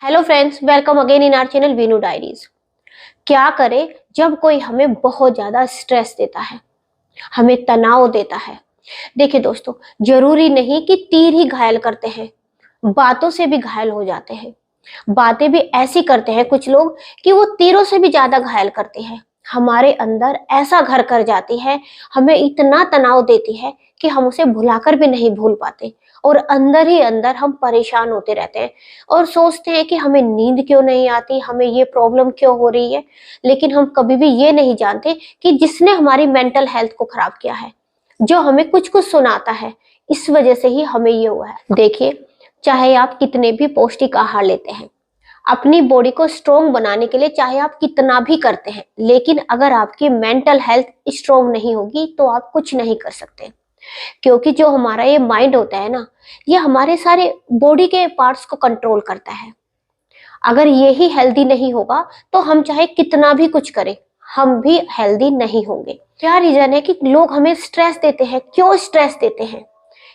Hello friends, welcome again in our channel Veenu diaries. क्या करें जब कोई हमें बहुत ज्यादा स्ट्रेस देता है, हमें तनाव देता है। देखिए दोस्तों, जरूरी नहीं कि तीर ही घायल करते हैं, बातों से भी घायल हो जाते हैं। बातें भी ऐसी करते हैं कुछ लोग कि वो तीरों से भी ज्यादा घायल करते हैं। हमारे अंदर ऐसा घर कर जाती है, हमें इतना तनाव देती है कि हम उसे भुलाकर भी नहीं भूल पाते और अंदर ही अंदर हम परेशान होते रहते हैं और सोचते हैं कि हमें नींद क्यों नहीं आती, हमें ये प्रॉब्लम क्यों हो रही है। लेकिन हम कभी भी ये नहीं जानते कि जिसने हमारी मेंटल हेल्थ को खराब किया है, जो हमें कुछ कुछ सुनाता है, इस वजह से ही हमें ये हुआ है। देखिए, चाहे आप कितने भी पौष्टिक आहार लेते हैं, अपनी बॉडी को स्ट्रोंग बनाने के लिए चाहे आप कितना भी करते हैं, लेकिन अगर आपकी मेंटल हेल्थ स्ट्रोंग नहीं होगी तो आप कुछ नहीं कर सकते। क्योंकि जो हमारा ये माइंड होता है ना, ये हमारे सारे बॉडी के पार्ट्स को कंट्रोल करता है। अगर ये ही हेल्दी नहीं होगा तो हम चाहे कितना भी कुछ करें, हम भी हेल्दी नहीं होंगे। क्या रीजन है कि लोग हमें स्ट्रेस देते हैं? क्यों स्ट्रेस देते हैं,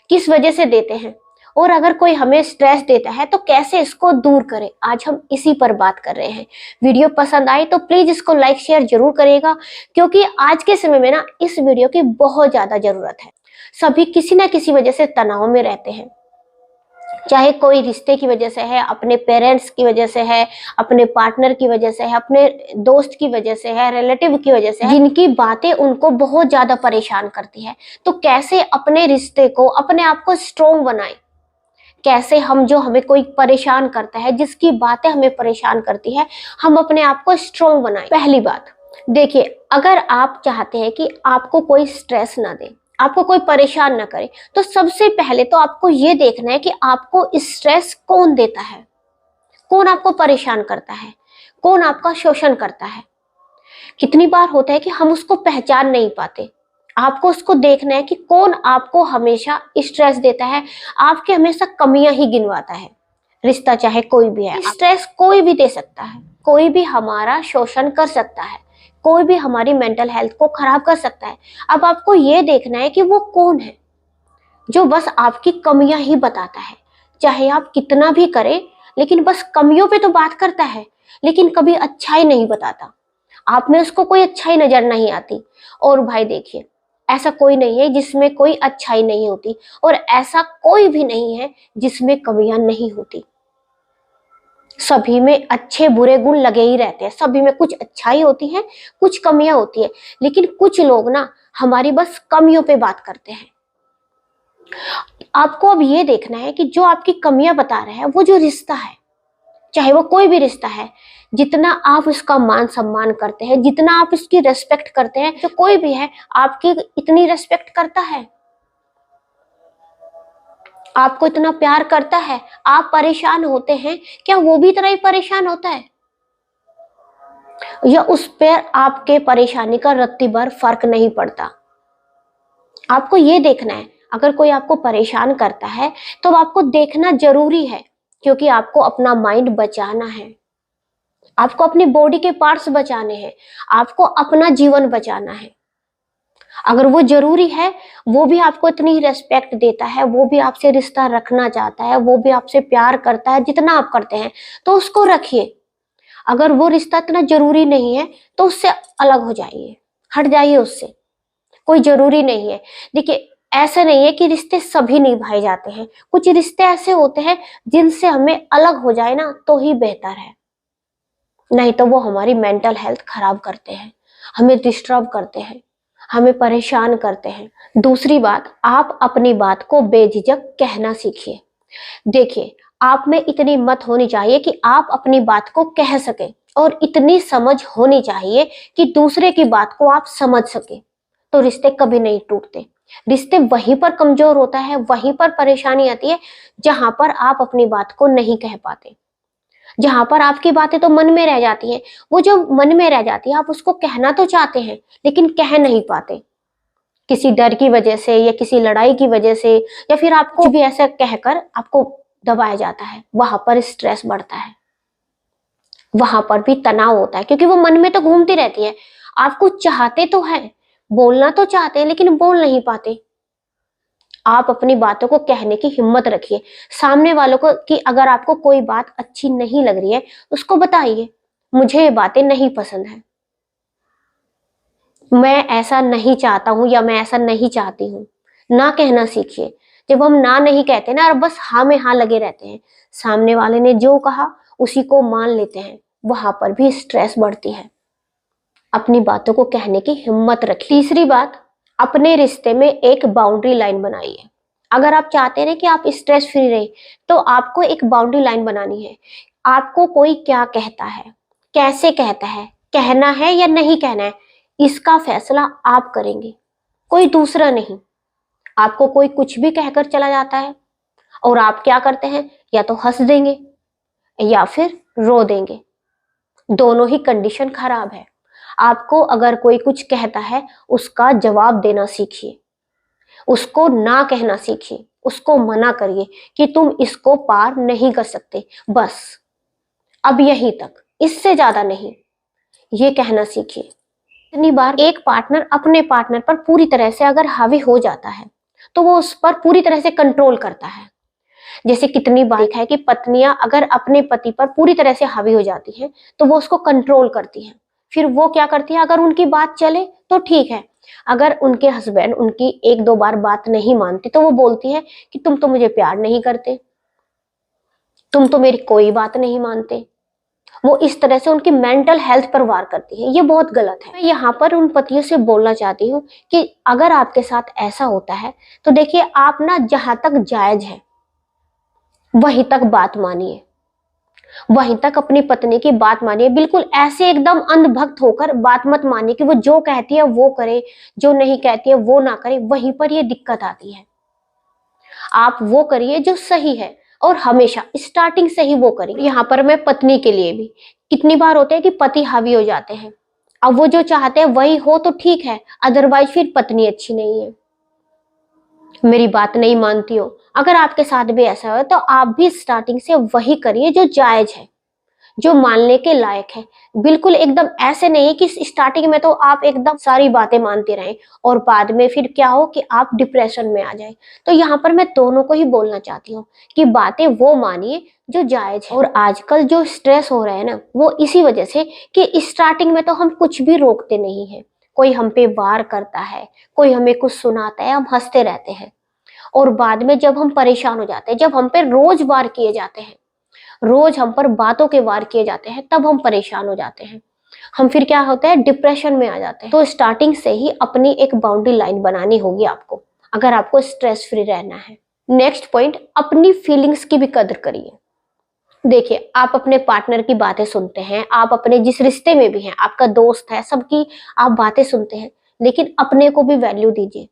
किस वजह से देते हैं, और अगर कोई हमें स्ट्रेस देता है तो कैसे इसको दूर करें, आज हम इसी पर बात कर रहे हैं। वीडियो पसंद आए तो प्लीज इसको लाइक शेयर जरूर करिएगा, क्योंकि आज के समय में ना इस वीडियो की बहुत ज्यादा जरूरत है। सभी किसी ना किसी वजह से तनाव में रहते हैं, चाहे कोई रिश्ते की वजह से है, अपने पेरेंट्स की वजह से है, अपने पार्टनर की वजह से है, अपने दोस्त की वजह से है, रिलेटिव की वजह से है, जिनकी बातें उनको बहुत ज्यादा परेशान करती है। तो कैसे अपने रिश्ते को, अपने आप को स्ट्रोंग बनाए, कैसे हम, जो हमें कोई परेशान करता है, जिसकी बातें हमें परेशान करती है, हम अपने आप को स्ट्रोंग बनाए। पहली बात देखिए, अगर आप चाहते हैं कि आपको कोई स्ट्रेस ना दे, आपको कोई परेशान ना करे, तो सबसे पहले तो आपको ये देखना है कि आपको स्ट्रेस कौन देता है, कौन आपको परेशान करता है, कौन आपका शोषण करता है। कितनी बार होता है कि हम उसको पहचान नहीं पाते। आपको उसको देखना है कि कौन आपको हमेशा स्ट्रेस देता है, आपके हमेशा कमियां ही गिनवाता है। रिश्ता चाहे कोई भी है, स्ट्रेस कोई भी दे सकता है, कोई भी हमारा शोषण कर सकता है, कोई भी हमारी मेंटल हेल्थ को खराब कर सकता है। अब आपको ये देखना है कि वो कौन है जो बस आपकी कमियां ही बताता है। चाहे आप कितना भी करें, लेकिन बस कमियों पे तो बात करता है, लेकिन कभी अच्छाई नहीं बताता। आप में उसको कोई अच्छाई नजर नहीं आती। और भाई देखिए, ऐसा कोई नहीं है जिसमें कोई अच्छाई नहीं होती, और ऐसा कोई भी नहीं है जिसमें कमियां नहीं होती। सभी में अच्छे बुरे गुण लगे ही रहते हैं, सभी में कुछ अच्छाई होती है, कुछ कमियां होती है। लेकिन कुछ लोग ना हमारी बस कमियों पे बात करते हैं। आपको अब ये देखना है कि जो आपकी कमियां बता रहे हैं, वो जो रिश्ता है, चाहे वो कोई भी रिश्ता है, जितना आप उसका मान सम्मान करते हैं, जितना आप इसकी रेस्पेक्ट करते हैं, जो कोई भी है आपकी इतनी रेस्पेक्ट करता है, आपको इतना प्यार करता है, आप परेशान होते हैं, क्या वो भी इतना ही परेशान होता है? या उस पर आपके परेशानी का रत्ती भर फर्क नहीं पड़ता? आपको ये देखना है। अगर कोई आपको परेशान करता है तो आपको देखना जरूरी है, क्योंकि आपको अपना माइंड बचाना है, आपको अपनी बॉडी के पार्ट्स बचाने हैं, आपको अपना जीवन बचाना है। अगर वो जरूरी है, वो भी आपको इतनी रेस्पेक्ट देता है, वो भी आपसे रिश्ता रखना चाहता है, वो भी आपसे प्यार करता है जितना आप करते हैं, तो उसको रखिए। अगर वो रिश्ता इतना जरूरी नहीं है तो उससे अलग हो जाइए, हट जाइए उससे। कोई जरूरी नहीं है। देखिए, ऐसा नहीं है कि रिश्ते सभी निभाए जाते हैं, कुछ रिश्ते ऐसे होते हैं जिनसे हमें अलग हो जाए ना तो ही बेहतर है, नहीं तो वो हमारी मेंटल हेल्थ खराब करते हैं, हमें डिस्टर्ब करते हैं, हमें परेशान करते हैं। दूसरी बात, आप अपनी बात को बेझिझक कहना सीखिए। देखिए, आप में इतनी हिम्मत होनी चाहिए कि आप अपनी बात को कह सके, और इतनी समझ होनी चाहिए कि दूसरे की बात को आप समझ सके। तो रिश्ते कभी नहीं टूटते। रिश्ते वहीं पर कमजोर होता है, वहीं पर परेशानी आती है जहां पर आप अपनी बात को नहीं कह पाते, जहां पर आपकी बातें तो मन में रह जाती हैं। वो जो मन में रह जाती है, आप उसको कहना तो चाहते हैं लेकिन कह नहीं पाते, किसी डर की वजह से या किसी लड़ाई की वजह से, या फिर आपको भी ऐसा कहकर आपको दबाया जाता है। वहां पर स्ट्रेस बढ़ता है, वहां पर भी तनाव होता है, क्योंकि वो मन में तो घूमती रहती है। आपको चाहते तो है, बोलना तो चाहते हैं, लेकिन बोल नहीं पाते। आप अपनी बातों को कहने की हिम्मत रखिए। सामने वालों को कि अगर आपको कोई बात अच्छी नहीं लग रही है, उसको बताइए, मुझे ये बातें नहीं पसंद है, मैं ऐसा नहीं चाहता हूं या मैं ऐसा नहीं चाहती हूँ। ना कहना सीखिए। जब हम ना नहीं कहते ना और बस हाँ में हाँ लगे रहते हैं, सामने वाले ने जो कहा उसी को मान लेते हैं, वहां पर भी स्ट्रेस बढ़ती है। अपनी बातों को कहने की हिम्मत रखिए। तीसरी बात, अपने रिश्ते में एक बाउंड्री लाइन बनाइए। अगर आप चाहते हैं कि आप स्ट्रेस फ्री रहे, तो आपको एक बाउंड्री लाइन बनानी है। आपको कोई क्या कहता है, कैसे कहता है, कहना है या नहीं कहना है, इसका फैसला आप करेंगे, कोई दूसरा नहीं। आपको कोई कुछ भी कहकर चला जाता है और आप क्या करते हैं, या तो हंस देंगे या फिर रो देंगे। दोनों ही कंडीशन खराब है। आपको अगर कोई कुछ कहता है, उसका जवाब देना सीखिए, उसको ना कहना सीखिए, उसको मना करिए कि तुम इसको पार नहीं कर सकते, बस अब यहीं तक, इससे ज्यादा नहीं, ये कहना सीखिए। इतनी बार एक पार्टनर अपने पार्टनर पर पूरी तरह से अगर हावी हो जाता है, तो वो उस पर पूरी तरह से कंट्रोल करता है। जैसे कितनी बार देखा है कि पत्नियां अगर अपने पति पर पूरी तरह से हावी हो जाती हैं, तो वो उसको कंट्रोल करती हैं। फिर वो क्या करती है, अगर उनकी बात चले तो ठीक है, अगर उनके हस्बैंड उनकी एक दो बार बात नहीं मानते, तो वो बोलती है कि तुम तो मुझे प्यार नहीं करते, तुम तो मेरी कोई बात नहीं मानते। वो इस तरह से उनकी मेंटल हेल्थ पर वार करती है। ये बहुत गलत है। मैं यहाँ पर उन पतियों से बोलना चाहती हूँ कि अगर आपके साथ ऐसा होता है, तो देखिए, आप ना जहां तक जायज है वहीं तक बात मानिए, वहीं तक अपनी पत्नी की बात मानिए। बिल्कुल ऐसे एकदम अंधभक्त होकर बात मत मानिए कि वो जो कहती है वो करे, जो नहीं कहती है वो ना करे। वहीं पर ये दिक्कत आती है। आप वो करिए जो सही है, और हमेशा स्टार्टिंग से ही वो करिए। यहाँ पर मैं पत्नी के लिए भी, कितनी बार होते हैं कि पति हावी हो जाते हैं, अब वो जो चाहते हैं वही हो तो ठीक है, अदरवाइज फिर पत्नी अच्छी नहीं है, मेरी बात नहीं मानती हो। अगर आपके साथ भी ऐसा हो, तो आप भी स्टार्टिंग से वही करिए जो जायज है, जो मानने के लायक है। बिल्कुल एकदम ऐसे नहीं कि स्टार्टिंग में तो आप एकदम सारी बातें मानते रहें और बाद में फिर क्या हो कि आप डिप्रेशन में आ जाए। तो यहाँ पर मैं दोनों को ही बोलना चाहती हूँ कि बातें वो मानिए जो जायज है। और आजकल जो स्ट्रेस हो रहा है ना, वो इसी वजह से कि स्टार्टिंग में तो हम कुछ भी रोकते नहीं है, कोई हम पे वार करता है, कोई हमें कुछ सुनाता है, हम हंसते रहते हैं। और बाद में जब हम परेशान हो जाते हैं, जब हम पे रोज वार किए जाते हैं, रोज हम पर बातों के वार किए जाते हैं, तब हम परेशान हो जाते हैं। हम फिर क्या होता है, डिप्रेशन में आ जाते हैं। तो स्टार्टिंग से ही अपनी एक बाउंड्री लाइन बनानी होगी आपको, अगर आपको स्ट्रेस फ्री रहना है। नेक्स्ट पॉइंट, अपनी फीलिंग्स की भी कदर करिए। देखिए, आप अपने पार्टनर की बातें सुनते हैं, आप अपने जिस रिश्ते में भी हैं, आपका दोस्त है, सबकी आप बातें सुनते हैं, लेकिन अपने को भी वैल्यू दीजिए।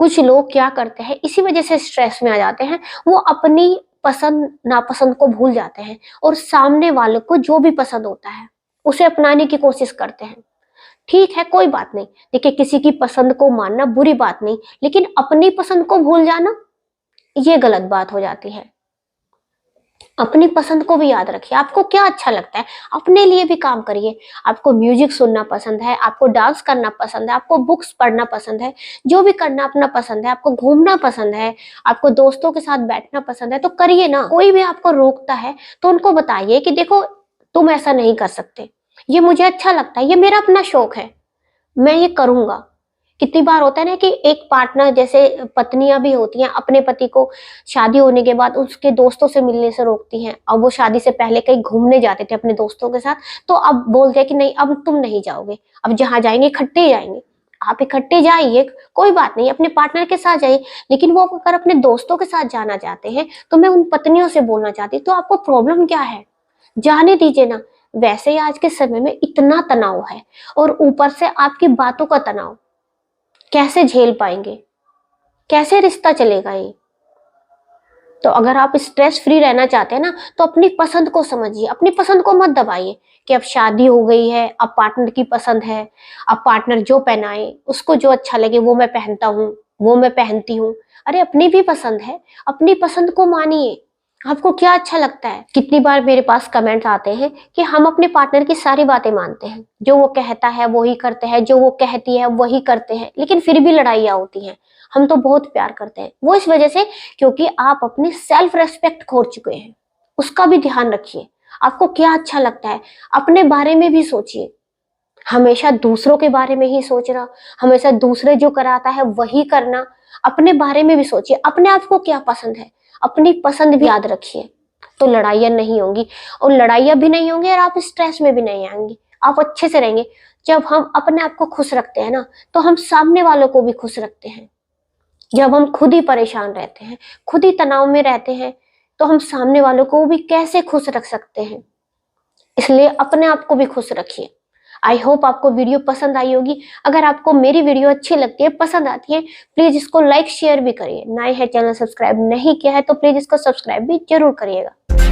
कुछ लोग क्या करते हैं, इसी वजह से स्ट्रेस में आ जाते हैं, वो अपनी पसंद नापसंद को भूल जाते हैं और सामने वाले को जो भी पसंद होता है उसे अपनाने की कोशिश करते हैं। ठीक है, कोई बात नहीं। देखिए, किसी की पसंद को मानना बुरी बात नहीं, लेकिन अपनी पसंद को भूल जाना, ये गलत बात हो जाती है। अपनी पसंद को भी याद रखिए, आपको क्या अच्छा लगता है, अपने लिए भी काम करिए। आपको म्यूजिक सुनना पसंद है, आपको डांस करना पसंद है, आपको बुक्स पढ़ना पसंद है, जो भी करना अपना पसंद है, आपको घूमना पसंद है, आपको दोस्तों के साथ बैठना पसंद है, तो करिए ना। कोई भी आपको रोकता है तो उनको बताइए कि देखो, तुम ऐसा नहीं कर सकते, ये मुझे अच्छा लगता है, ये मेरा अपना शौक है, मैं ये करूंगा। कितनी बार होता है ना कि एक पार्टनर, जैसे पत्नियां भी होती हैं, अपने पति को शादी होने के बाद उसके दोस्तों से मिलने से रोकती हैं। अब वो शादी से पहले कहीं घूमने जाते थे अपने दोस्तों के साथ, तो अब बोलते हैं कि नहीं, अब तुम नहीं जाओगे, अब जहां जाएंगे इकट्ठे ही जाएंगे। आप इकट्ठे जाइए, कोई बात नहीं, अपने पार्टनर के साथ जाइए, लेकिन वो अगर अपने दोस्तों के साथ जाना चाहते हैं, तो मैं उन पत्नियों से बोलना चाहती हूँ, तो आपको प्रॉब्लम क्या है, जाने दीजिए ना। वैसे ही आज के समय में इतना तनाव है, और ऊपर से आपकी बातों का तनाव, कैसे झेल पाएंगे, कैसे रिश्ता चलेगा ये। तो अगर आप स्ट्रेस फ्री रहना चाहते हैं ना, तो अपनी पसंद को समझिए, अपनी पसंद को मत दबाइए कि अब शादी हो गई है, अब पार्टनर की पसंद है, अब पार्टनर जो पहनाए, उसको जो अच्छा लगे वो मैं पहनता हूँ, वो मैं पहनती हूँ। अरे, अपनी भी पसंद है, अपनी पसंद को मानिए। आपको क्या अच्छा लगता है। कितनी बार मेरे पास कमेंट्स आते हैं कि हम अपने पार्टनर की सारी बातें मानते हैं, जो वो कहता है वही करते हैं, जो वो कहती है वही करते हैं, लेकिन फिर भी लड़ाइयाँ होती हैं। हम तो बहुत प्यार करते हैं, वो इस वजह से क्योंकि आप अपनी सेल्फ रेस्पेक्ट खो चुके हैं। उसका भी ध्यान रखिए, आपको क्या अच्छा लगता है, अपने बारे में भी सोचिए। हमेशा दूसरों के बारे में ही सोचना, हमेशा दूसरे जो कराता है वही करना, अपने बारे में भी सोचिए, अपने आप को क्या पसंद है, अपनी पसंद भी याद रखिए। तो लड़ाइयाँ नहीं होंगी, और लड़ाइयाँ भी नहीं होंगी और आप स्ट्रेस में भी नहीं आएंगे, आप अच्छे से रहेंगे। जब हम अपने आप को खुश रखते हैं ना, तो हम सामने वालों को भी खुश रखते हैं। जब हम खुद ही परेशान रहते हैं, खुद ही तनाव में रहते हैं, तो हम सामने वालों को भी कैसे खुश रख सकते हैं। इसलिए अपने आप को भी खुश रखिए। आई होप आपको वीडियो पसंद आई होगी। अगर आपको मेरी वीडियो अच्छी लगती है, पसंद आती है, प्लीज इसको लाइक शेयर भी करिए। नए है चैनल सब्सक्राइब नहीं किया है तो प्लीज इसको सब्सक्राइब भी जरूर करिएगा।